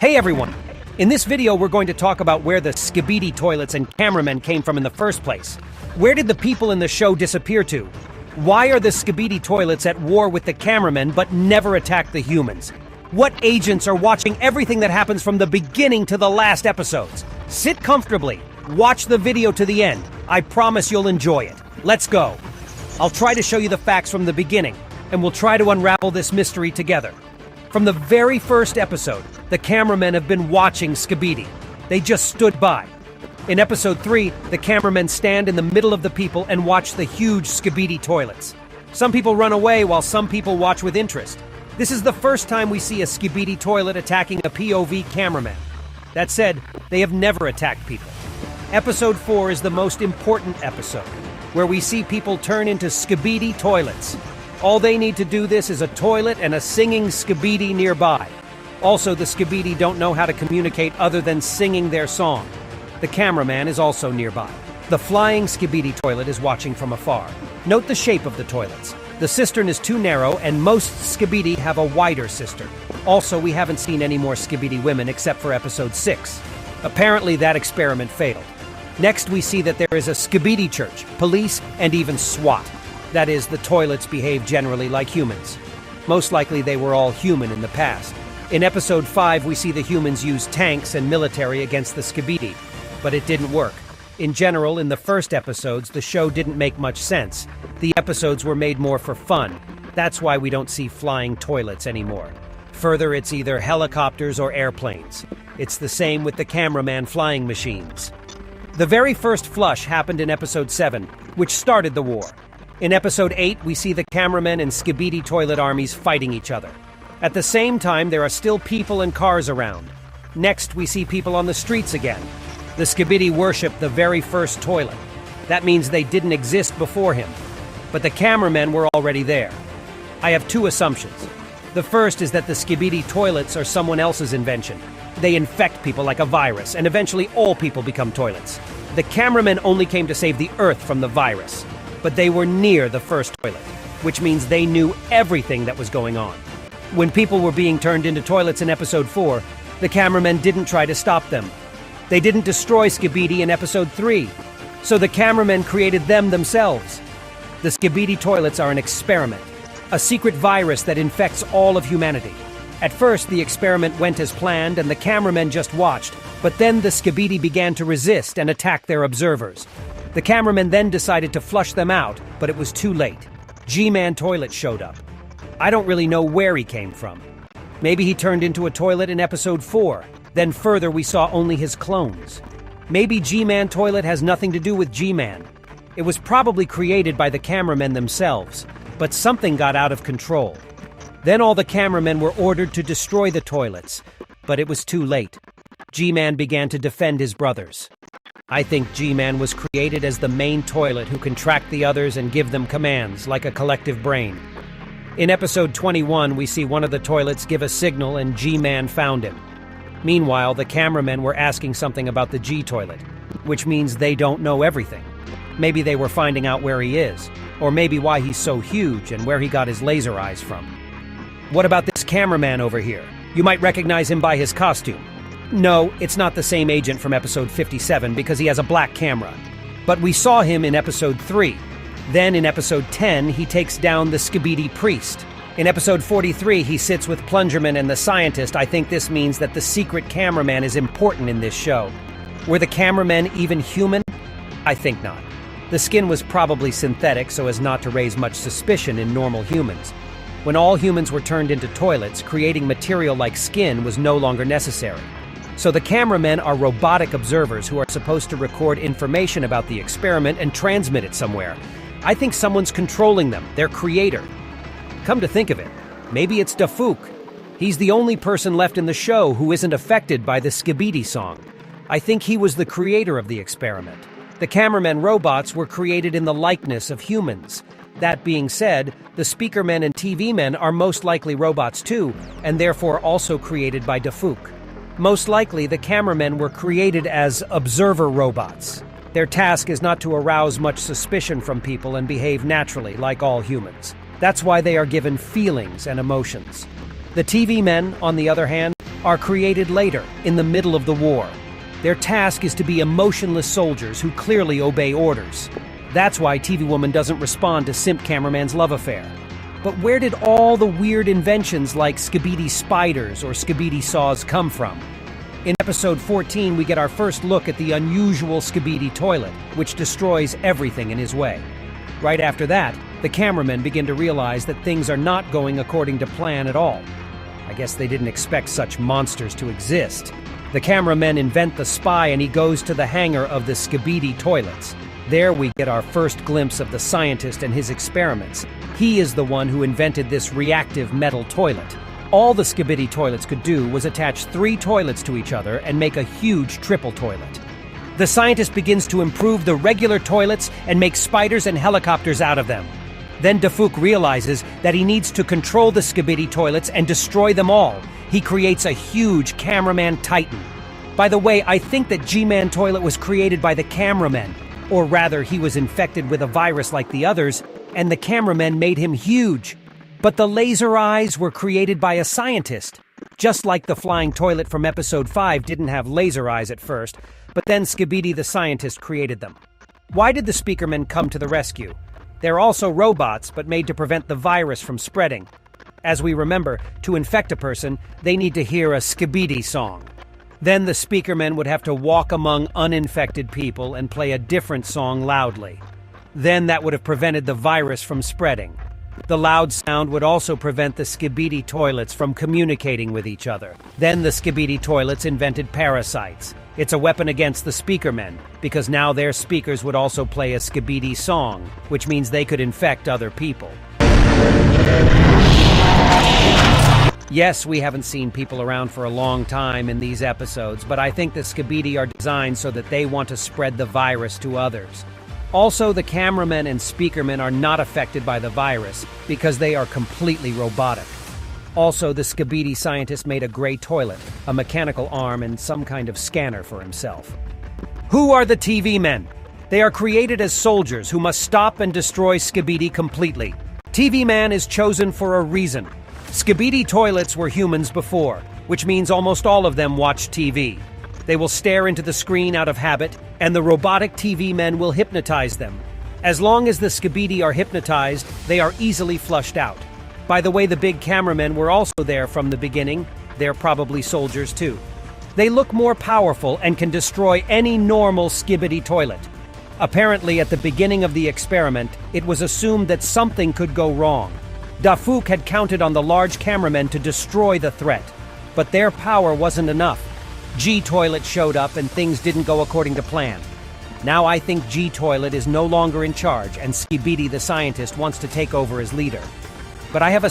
Hey everyone! In this video we're going to talk about where the SKIBIDI toilets and cameramen came from in the first place. Where did the people in the show disappear to? Why are the SKIBIDI toilets at war with the cameramen but never attack the humans? What agents are watching everything that happens from the beginning to the last episodes? Sit comfortably, watch the video to the end. I promise you'll enjoy it. Let's go! I'll try to show you the facts from the beginning, and we'll try to unravel this mystery together. From the very first episode, the cameramen have been watching SKIBIDI. They just stood by. In episode 3, the cameramen stand in the middle of the people and watch the huge SKIBIDI toilets. Some people run away while some people watch with interest. This is the first time we see a SKIBIDI toilet attacking a POV cameraman. That said, they have never attacked people. Episode 4 is the most important episode, where we see people turn into SKIBIDI toilets. All they need to do this is a toilet and a singing SKIBIDI nearby. Also, the SKIBIDI don't know how to communicate other than singing their song. The cameraman is also nearby. The flying SKIBIDI toilet is watching from afar. Note the shape of the toilets. The cistern is too narrow, and most SKIBIDI have a wider cistern. Also, we haven't seen any more SKIBIDI women except for episode 6. Apparently, that experiment failed. Next, we see that there is a SKIBIDI church, police, and even SWAT. That is, the toilets behave generally like humans. Most likely they were all human in the past. In episode 5, we see the humans use tanks and military against the SKIBIDI, but it didn't work. In general, in the first episodes, the show didn't make much sense. The episodes were made more for fun. That's why we don't see flying toilets anymore. Further, it's either helicopters or airplanes. It's the same with the cameraman flying machines. The very first flush happened in episode 7, which started the war. In episode 8, we see the cameramen and SKIBIDI toilet armies fighting each other. At the same time, there are still people and cars around. Next, we see people on the streets again. The SKIBIDI worship the very first toilet. That means they didn't exist before him. But the cameramen were already there. I have two assumptions. The first is that the SKIBIDI toilets are someone else's invention. They infect people like a virus, and eventually all people become toilets. The cameramen only came to save the Earth from the virus. But they were near the first toilet, which means they knew everything that was going on. When people were being turned into toilets in episode 4, the cameramen didn't try to stop them. They didn't destroy SKIBIDI in episode 3, so the cameramen created them themselves. The SKIBIDI toilets are an experiment, a secret virus that infects all of humanity. At first, the experiment went as planned and the cameramen just watched, but then the SKIBIDI began to resist and attack their observers. The cameraman then decided to flush them out, but it was too late. G-Man Toilet showed up. I don't really know where he came from. Maybe he turned into a toilet in episode 4. Then further we saw only his clones. Maybe G-Man Toilet has nothing to do with G-Man. It was probably created by the cameramen themselves, but something got out of control. Then all the cameramen were ordered to destroy the toilets, but it was too late. G-Man began to defend his brothers. I think G-Man was created as the main toilet who can track the others and give them commands, like a collective brain. In episode 21, we see one of the toilets give a signal and G-Man found him. Meanwhile, the cameramen were asking something about the G-toilet, which means they don't know everything. Maybe they were finding out where he is, or maybe why he's so huge and where he got his laser eyes from. What about this cameraman over here? You might recognize him by his costume. No, it's not the same agent from episode 57 because he has a black camera. But we saw him in episode 3. Then in episode 10, he takes down the SKIBIDI priest. In episode 43, he sits with Plungerman and the scientist. I think this means that the secret cameraman is important in this show. Were the cameramen even human? I think not. The skin was probably synthetic so as not to raise much suspicion in normal humans. When all humans were turned into toilets, creating material like skin was no longer necessary. So the cameramen are robotic observers who are supposed to record information about the experiment and transmit it somewhere. I think someone's controlling them, their creator. Come to think of it, maybe it's Dafouk. He's the only person left in the show who isn't affected by the SKIBIDI song. I think he was the creator of the experiment. The cameramen robots were created in the likeness of humans. That being said, the speaker men and TV men are most likely robots too, and therefore also created by Dafouk. Most likely, the cameramen were created as observer robots. Their task is not to arouse much suspicion from people and behave naturally, like all humans. That's why they are given feelings and emotions. The TV men, on the other hand, are created later, in the middle of the war. Their task is to be emotionless soldiers who clearly obey orders. That's why TV Woman doesn't respond to Simp Cameraman's love affair. But where did all the weird inventions like Skibidi spiders or Skibidi saws come from? In episode 14, we get our first look at the unusual Skibidi toilet, which destroys everything in his way. Right after that, the cameramen begin to realize that things are not going according to plan at all. I guess they didn't expect such monsters to exist. The cameramen invent the spy and he goes to the hangar of the Skibidi toilets. There we get our first glimpse of the scientist and his experiments. He is the one who invented this reactive metal toilet. All the Skibidi toilets could do was attach 3 toilets to each other and make a huge triple toilet. The scientist begins to improve the regular toilets and make spiders and helicopters out of them. Then Dafouk realizes that he needs to control the Skibidi toilets and destroy them all. He creates a huge cameraman titan. By the way, I think that G-Man toilet was created by the cameramen. Or rather, he was infected with a virus like the others, and the cameramen made him huge. But the laser eyes were created by a scientist. Just like the flying toilet from episode 5 didn't have laser eyes at first, but then Skibidi the scientist created them. Why did the Speakermen come to the rescue? They're also robots, but made to prevent the virus from spreading. As we remember, to infect a person, they need to hear a Skibidi song. Then the Speakermen would have to walk among uninfected people and play a different song loudly. Then that would have prevented the virus from spreading. The loud sound would also prevent the Skibidi toilets from communicating with each other. Then the Skibidi toilets invented parasites. It's a weapon against the Speakermen, because now their speakers would also play a Skibidi song, which means they could infect other people. Yes, we haven't seen people around for a long time in these episodes, but I think the Skibidi are designed so that they want to spread the virus to others. Also, the cameramen and speakermen are not affected by the virus because they are completely robotic. Also, the Skibidi scientist made a gray toilet, a mechanical arm, and some kind of scanner for himself. Who are the TV men? They are created as soldiers who must stop and destroy Skibidi completely. TV Man is chosen for a reason. Skibidi toilets were humans before, which means almost all of them watch TV. They will stare into the screen out of habit, and the robotic TV men will hypnotize them. As long as the Skibidi are hypnotized, they are easily flushed out. By the way, the big cameramen were also there from the beginning. They're probably soldiers too. They look more powerful and can destroy any normal Skibidi toilet. Apparently, at the beginning of the experiment, it was assumed that something could go wrong. Dafouk had counted on the large cameramen to destroy the threat, but their power wasn't enough. G-Toilet showed up and things didn't go according to plan. Now I think G-Toilet is no longer in charge and Skibidi the scientist wants to take over as leader. But I have a